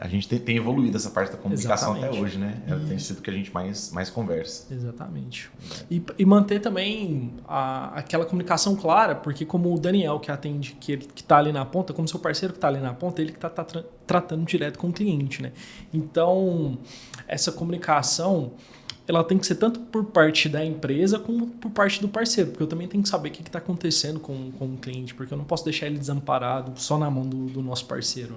a gente tem evoluído essa parte da comunicação. Exatamente. Até hoje, né? Ela tem sido o que a gente mais conversa. Exatamente. E manter também aquela comunicação clara, porque como o Daniel que atende, que está ali na ponta, como seu parceiro que está ali na ponta, ele que está tratando direto com o cliente, né? Então, essa comunicação, ela tem que ser tanto por parte da empresa como por parte do parceiro, porque eu também tenho que saber o que está acontecendo com o cliente, porque eu não posso deixar ele desamparado só na mão do nosso parceiro.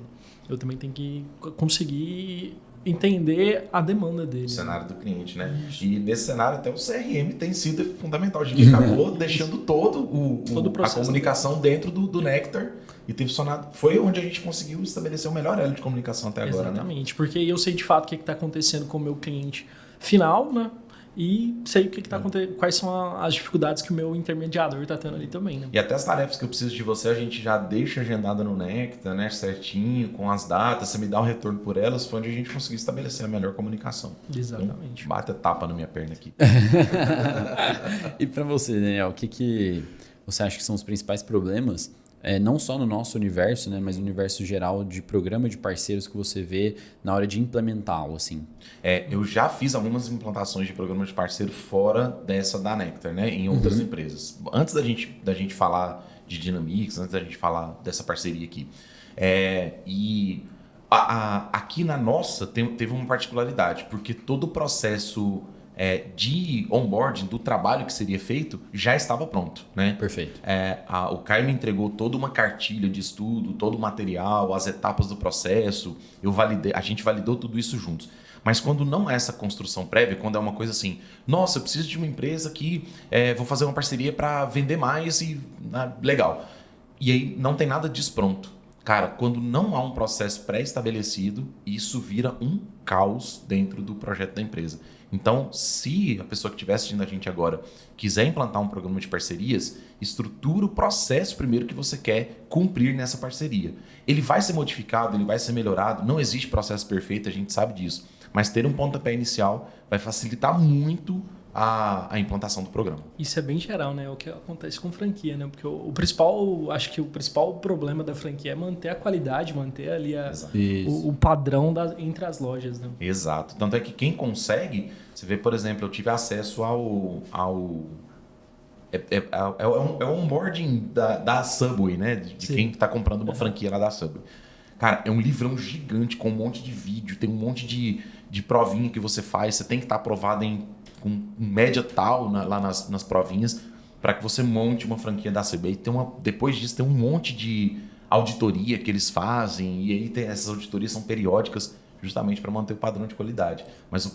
Eu também tenho que conseguir entender a demanda dele. O cenário do cliente, né? Isso. E nesse cenário até o CRM tem sido fundamental. A gente acabou deixando todo a comunicação dentro do Nectar e tem funcionado. Foi onde a gente conseguiu estabelecer o melhor elo de comunicação até agora, né? Exatamente, porque eu sei de fato o que está acontecendo com o meu cliente final, né? E sei o que está acontecendo, quais são as dificuldades que o meu intermediador está tendo ali também, né? E até as tarefas que eu preciso de você, a gente já deixa agendada no Nectar, né? Certinho, com as datas, você me dá um retorno por elas, foi onde a gente conseguiu estabelecer a melhor comunicação. Exatamente. Então, bate a tapa na minha perna aqui. E para você, Daniel, o que você acha que são os principais problemas, não só no nosso universo, né, mas no universo geral de programa de parceiros que você vê na hora de implementá-lo, assim? Eu já fiz algumas implantações de programa de parceiro fora dessa da Nectar, né, em outras empresas. Antes da gente falar de Dynamics, antes da gente falar dessa parceria aqui. Aqui na nossa teve uma particularidade, porque todo o processo de onboarding, do trabalho que seria feito, já estava pronto, né? Perfeito. O Caio me entregou toda uma cartilha de estudo, todo o material, as etapas do processo, a gente validou tudo isso juntos. Mas quando não é essa construção prévia, quando é uma coisa assim, nossa, eu preciso de uma empresa que vou fazer uma parceria para vender mais e legal. E aí não tem nada disso pronto. Cara, quando não há um processo pré-estabelecido, isso vira um caos dentro do projeto da empresa. Então, se a pessoa que estiver assistindo a gente agora quiser implantar um programa de parcerias, estrutura o processo primeiro que você quer cumprir nessa parceria. Ele vai ser modificado, ele vai ser melhorado, não existe processo perfeito, a gente sabe disso. Mas ter um pontapé inicial vai facilitar muito a implantação do programa. Isso é bem geral, né? O que acontece com franquia, né? Porque acho que o principal problema da franquia é manter a qualidade, manter ali o padrão entre as lojas, né? Exato. Tanto é que quem consegue, você vê, por exemplo, eu tive acesso ao onboarding da Subway, né? De quem está comprando uma franquia lá da Subway. Cara, é um livrão gigante com um monte de vídeo, tem um monte de provinha que você faz, você tem que estar aprovado com média tal lá nas provinhas para que você monte uma franquia da Subway. Depois disso tem um monte de auditoria que eles fazem e aí essas auditorias são periódicas justamente para manter o padrão de qualidade. Mas o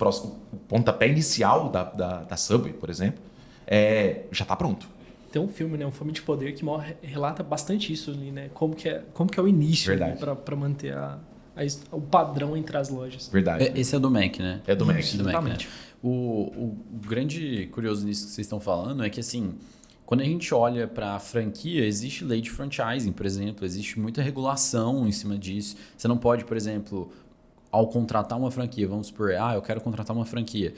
pontapé inicial da Subway, por exemplo, já está pronto. Tem um filme, né? Um Fome de Poder que relata bastante isso ali, né? Como que é o início para manter o padrão entre as lojas. Verdade. Esse é do Mac, né? É do Mac. Exatamente. Né? O grande curioso nisso que vocês estão falando é que, assim, quando a gente olha para a franquia, existe lei de franchising, por exemplo, existe muita regulação em cima disso. Você não pode, por exemplo, ao contratar uma franquia, vamos supor, eu quero contratar uma franquia,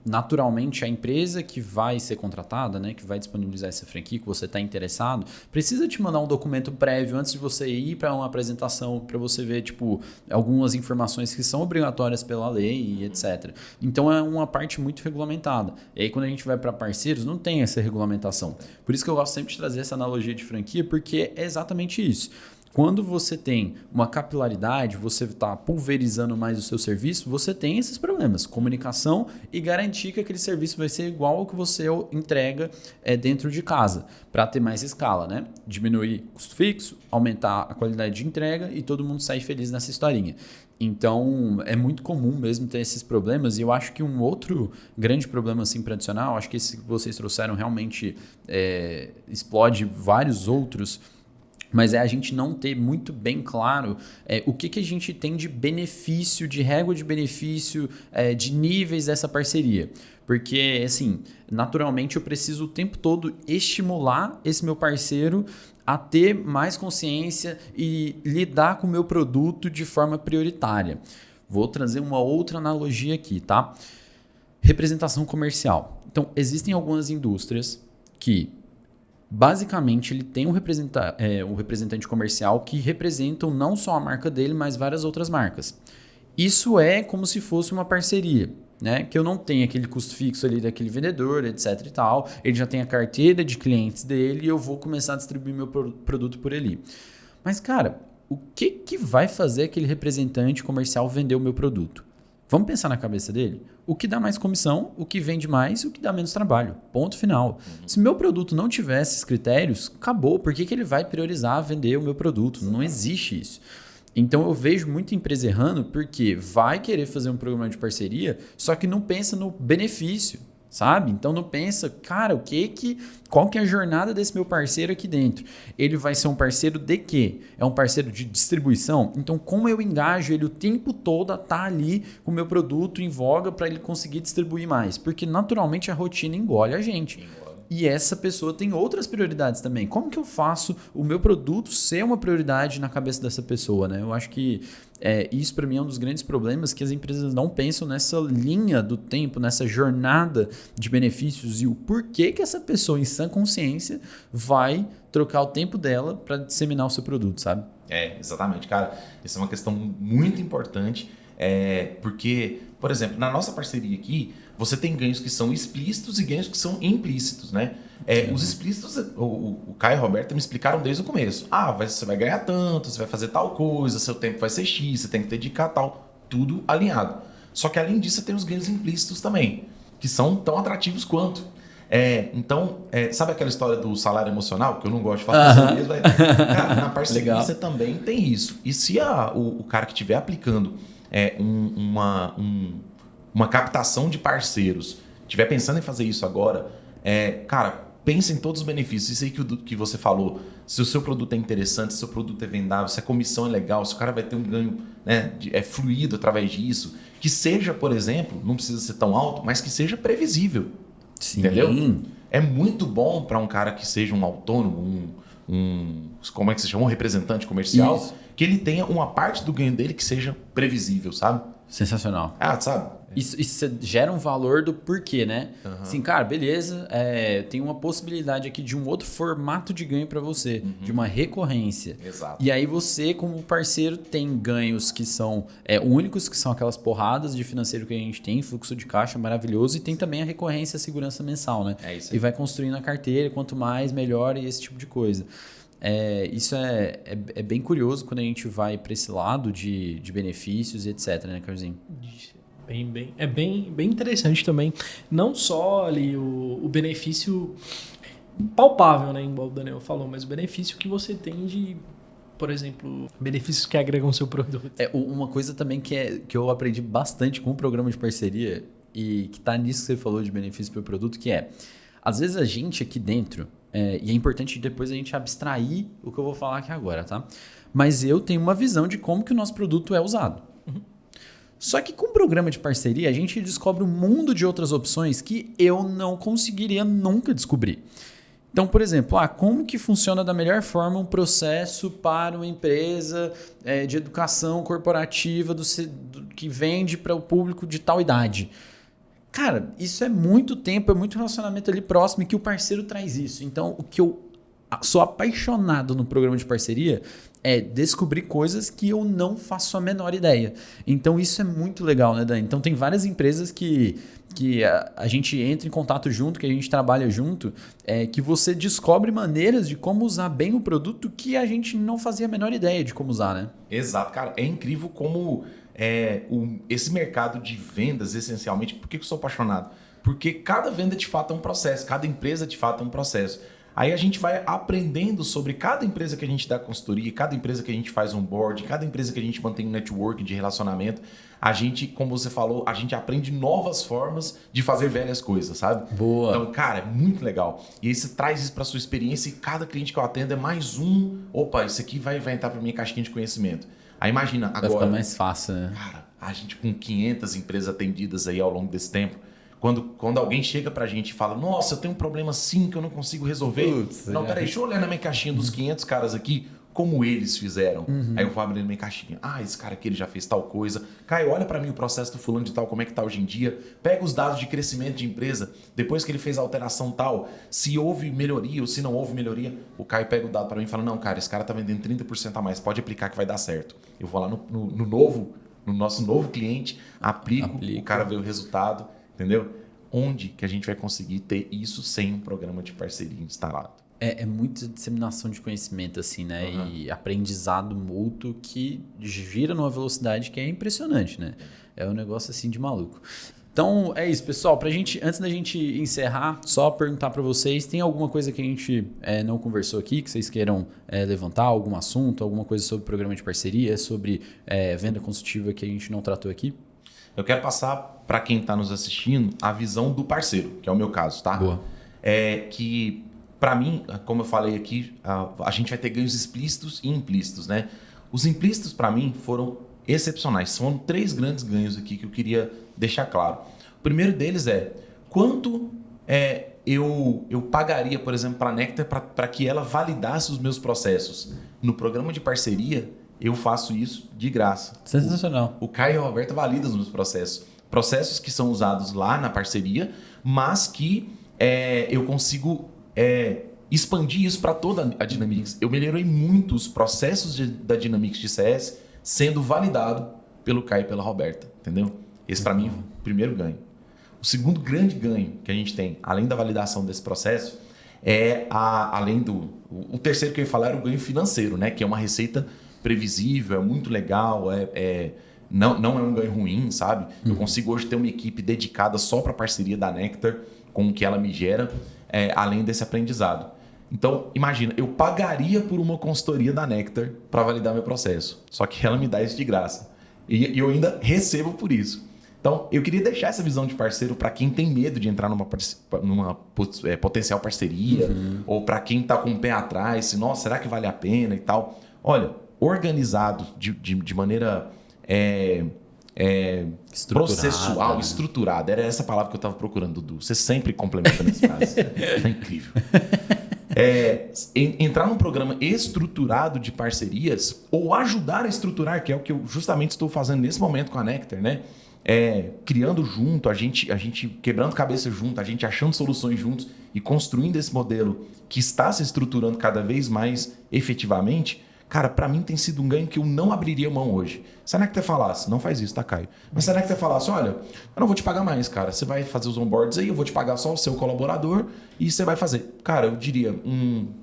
naturalmente a empresa que vai ser contratada, né, que vai disponibilizar essa franquia, que você está interessado, precisa te mandar um documento prévio antes de você ir para uma apresentação, para você ver tipo, algumas informações que são obrigatórias pela lei e etc. Então é uma parte muito regulamentada. E aí quando a gente vai para parceiros, não tem essa regulamentação. Por isso que eu gosto sempre de trazer essa analogia de franquia, porque é exatamente isso. Quando você tem uma capilaridade, você está pulverizando mais o seu serviço, você tem esses problemas. Comunicação e garantir que aquele serviço vai ser igual ao que você entrega dentro de casa, para ter mais escala, né? Diminuir custo fixo, aumentar a qualidade de entrega e todo mundo sair feliz nessa historinha. Então, é muito comum mesmo ter esses problemas e eu acho que um outro grande problema assim, para adicionar, acho que esse que vocês trouxeram realmente explode vários outros, mas é a gente não ter muito bem claro o que a gente tem de benefício, de régua de benefício, de níveis dessa parceria. Porque, assim, naturalmente eu preciso o tempo todo estimular esse meu parceiro a ter mais consciência e lidar com o meu produto de forma prioritária. Vou trazer uma outra analogia aqui, tá? Representação comercial. Então, existem algumas indústrias que basicamente, ele tem um representante comercial que representam não só a marca dele, mas várias outras marcas. Isso é como se fosse uma parceria, né? Que eu não tenho aquele custo fixo ali daquele vendedor, etc e tal. Ele já tem a carteira de clientes dele e eu vou começar a distribuir meu produto por ali. Mas, cara, o que vai fazer aquele representante comercial vender o meu produto? Vamos pensar na cabeça dele? O que dá mais comissão, o que vende mais e o que dá menos trabalho. Ponto final. Se meu produto não tiver esses critérios, acabou. Por que ele vai priorizar vender o meu produto? Não existe isso. Então eu vejo muita empresa errando porque vai querer fazer um programa de parceria, só que não pensa no benefício, sabe? Então não pensa, cara, qual que é a jornada desse meu parceiro aqui dentro? Ele vai ser um parceiro de quê? É um parceiro de distribuição? Então como eu engajo ele o tempo todo a estar ali com o meu produto em voga para ele conseguir distribuir mais? Porque naturalmente a rotina engole a gente. E essa pessoa tem outras prioridades também. Como que eu faço o meu produto ser uma prioridade na cabeça dessa pessoa, né? Eu acho que isso para mim é um dos grandes problemas, que as empresas não pensam nessa linha do tempo, nessa jornada de benefícios e o porquê que essa pessoa em sã consciência vai trocar o tempo dela para disseminar o seu produto, sabe? Exatamente, cara. Isso é uma questão muito importante, porque, por exemplo, na nossa parceria aqui, você tem ganhos que são explícitos e ganhos que são implícitos, né? Os explícitos, o Caio e a Roberta me explicaram desde o começo. Você vai ganhar tanto, você vai fazer tal coisa, seu tempo vai ser X, você tem que dedicar tal, tudo alinhado. Só que além disso, você tem os ganhos implícitos também, que são tão atrativos quanto. Então, sabe aquela história do salário emocional, que eu não gosto de falar sobre isso? Cara, na parceria você também tem isso. E se o cara que estiver aplicando uma captação de parceiros, estiver pensando em fazer isso agora, cara, pensa em todos os benefícios. Isso aí que você falou. Se o seu produto é interessante, se o seu produto é vendável, se a comissão é legal, se o cara vai ter um ganho, né, fluido através disso. Que seja, por exemplo, não precisa ser tão alto, mas que seja previsível. Sim. Entendeu? É muito bom para um cara que seja um autônomo, como é que se chama? Um representante comercial, Isso. que ele tenha uma parte do ganho dele que seja previsível, sabe? Sensacional. Sabe? Isso gera um valor do porquê, né? Assim, cara, beleza, tem uma possibilidade aqui de um outro formato de ganho para você, de uma recorrência. Exato. E aí você, como parceiro, tem ganhos que são únicos, que são aquelas porradas de financeiro que a gente tem, fluxo de caixa maravilhoso, e tem também a recorrência, a segurança mensal, né? É isso aí. E vai construindo a carteira, quanto mais, melhor, e esse tipo de coisa. Isso é bem curioso quando a gente vai para esse lado de benefícios e etc, né, Carlzinho? É bem interessante também. Não só ali o benefício palpável, né, igual o Daniel falou, mas o benefício que você tem de, por exemplo, benefícios que agregam o seu produto. Uma coisa também que eu aprendi bastante com o programa de parceria e que tá nisso que você falou de benefício para o produto, que às vezes a gente aqui dentro, e é importante depois a gente abstrair o que eu vou falar aqui agora, tá? Mas eu tenho uma visão de como que o nosso produto é usado. Só que com o programa de parceria, a gente descobre um mundo de outras opções que eu não conseguiria nunca descobrir. Então, por exemplo, como que funciona da melhor forma um processo para uma empresa de educação corporativa que vende para o público de tal idade? Cara, isso é muito tempo, é muito relacionamento ali próximo e que o parceiro traz isso. Então, o que eu sou apaixonado no programa de parceria é descobrir coisas que eu não faço a menor ideia. Então, isso é muito legal, né, Dani? Então, tem várias empresas que a gente entra em contato junto, que a gente trabalha junto, que você descobre maneiras de como usar bem o produto que a gente não fazia a menor ideia de como usar, né? Exato, cara. É incrível como esse mercado de vendas, essencialmente, por que eu sou apaixonado? Porque cada venda, de fato, é um processo. Cada empresa, de fato, é um processo. Aí a gente vai aprendendo sobre cada empresa que a gente dá consultoria, cada empresa que a gente faz onboard, cada empresa que a gente mantém um network de relacionamento. A gente, como você falou, a gente aprende novas formas de fazer velhas coisas, sabe? Boa. Então, cara, é muito legal. E aí você traz isso para sua experiência e cada cliente que eu atendo é mais um. Opa, isso aqui vai entrar para minha caixinha de conhecimento. Aí imagina, agora... Vai ficar mais fácil, né? Cara, a gente com 500 empresas atendidas aí ao longo desse tempo, quando alguém chega pra gente e fala, nossa, eu tenho um problema assim que eu não consigo resolver. Não, peraí, deixa eu olhar na minha caixinha dos 500 caras aqui, como eles fizeram. Aí eu vou abrir na minha caixinha. Esse cara aqui, ele já fez tal coisa. Caio, olha pra mim o processo do fulano de tal, como é que tá hoje em dia. Pega os dados de crescimento de empresa, depois que ele fez a alteração tal, se houve melhoria ou se não houve melhoria. O Caio pega o dado pra mim e fala, não, cara, esse cara tá vendendo 30% a mais, pode aplicar que vai dar certo. Eu vou lá no nosso novo cliente, aplico, o cara vê o resultado, entendeu? Onde que a gente vai conseguir ter isso sem um programa de parceria instalado? É muita disseminação de conhecimento, assim, né? E aprendizado mútuo que gira numa velocidade que é impressionante, né? É um negócio, assim, de maluco. Então, é isso, pessoal. Antes da gente encerrar, só perguntar para vocês, tem alguma coisa que a gente não conversou aqui, que vocês queiram levantar, algum assunto, alguma coisa sobre programa de parceria, sobre venda consultiva que a gente não tratou aqui? Eu quero passar para quem está nos assistindo a visão do parceiro, que é o meu caso, tá? Boa. Que, para mim, como eu falei aqui, a gente vai ter ganhos explícitos e implícitos, né? Os implícitos, para mim, foram excepcionais. São 3 grandes ganhos aqui que eu queria deixar claro. O primeiro deles quanto eu pagaria, por exemplo, para a Nectar para que ela validasse os meus processos. No programa de parceria, eu faço isso de graça. Sensacional. O Caio e a Roberta validam os meus processos. Processos que são usados lá na parceria, mas que eu consigo expandir isso para toda a Dynamics. Eu melhorei muito os processos da Dynamics de CS sendo validado pelo Caio e pela Roberta, entendeu? Esse para mim é o primeiro ganho. O segundo grande ganho que a gente tem, além da validação desse processo, o terceiro que eu ia falar era o ganho financeiro, né? Que é uma receita previsível, é muito legal, não é um ganho ruim, sabe? Eu consigo hoje ter uma equipe dedicada só para a parceria da Nectar, com o que ela me gera, além desse aprendizado. Então, imagina, eu pagaria por uma consultoria da Nectar para validar meu processo, só que ela me dá isso de graça. E eu ainda recebo por isso. Então, eu queria deixar essa visão de parceiro para quem tem medo de entrar numa potencial parceria, ou para quem está com o pé atrás, se, nossa, será que vale a pena e tal. Olha, organizado de maneira processual, estruturada. Era essa palavra que eu estava procurando, Dudu. Você sempre complementa nessa frase. É incrível. Entrar num programa estruturado de parcerias ou ajudar a estruturar, que é o que eu justamente estou fazendo nesse momento com a Nectar, né? Criando junto, a gente quebrando cabeça junto, a gente achando soluções juntos e construindo esse modelo que está se estruturando cada vez mais efetivamente. Cara, para mim tem sido um ganho que eu não abriria mão hoje. Se a Nectar falasse, não faz isso, tá, Caio? Mas se a Nectar falasse, olha, eu não vou te pagar mais, cara. Você vai fazer os onboards aí, eu vou te pagar só o seu colaborador e você vai fazer. Cara, eu diria,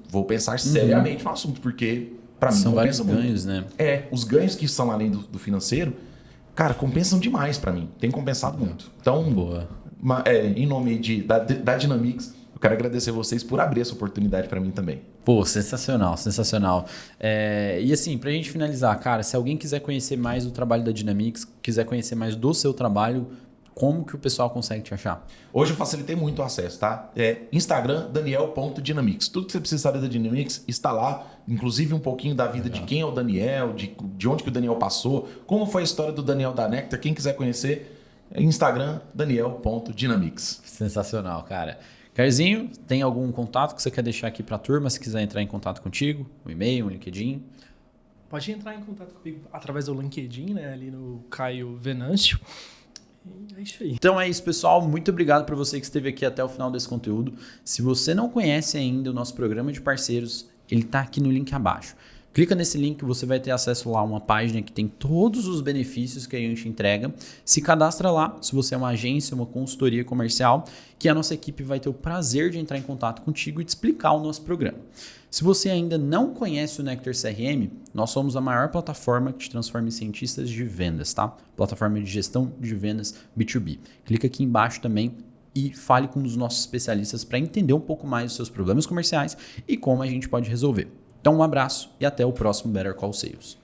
vou pensar seriamente no assunto, porque para mim são vários compensa ganhos, muito. Né? Os ganhos que são além do financeiro, cara, compensam demais para mim. Tem compensado muito. Então, em nome da Dynamics, eu quero agradecer vocês por abrir essa oportunidade para mim também. Pô, sensacional, sensacional. E assim, pra gente finalizar, cara, se alguém quiser conhecer mais do trabalho da Dynamics, quiser conhecer mais do seu trabalho, como que o pessoal consegue te achar? Hoje eu facilitei muito o acesso, tá? Instagram, daniel.dynamics. Tudo que você precisa saber da Dynamics está lá, inclusive um pouquinho da vida de quem é o Daniel, de onde que o Daniel passou, como foi a história do Daniel da Nectar. Quem quiser conhecer, Instagram, daniel.dynamics. Sensacional, cara. Carzinho, tem algum contato que você quer deixar aqui para a turma, se quiser entrar em contato contigo? Um e-mail, um LinkedIn? Pode entrar em contato comigo através do LinkedIn, né? Ali no Caio Venâncio. É isso aí. Então é isso, pessoal. Muito obrigado por você que esteve aqui até o final desse conteúdo. Se você não conhece ainda o nosso programa de parceiros, ele está aqui no link abaixo. Clica nesse link, você vai ter acesso lá a uma página que tem todos os benefícios que a gente entrega. Se cadastra lá, se você é uma agência, uma consultoria comercial, que a nossa equipe vai ter o prazer de entrar em contato contigo e te explicar o nosso programa. Se você ainda não conhece o Nectar CRM, nós somos a maior plataforma que te transforma em cientistas de vendas, tá? Plataforma de gestão de vendas B2B. Clica aqui embaixo também e fale com um dos nossos especialistas para entender um pouco mais dos seus problemas comerciais e como a gente pode resolver. Então um abraço e até o próximo Better Call Sales.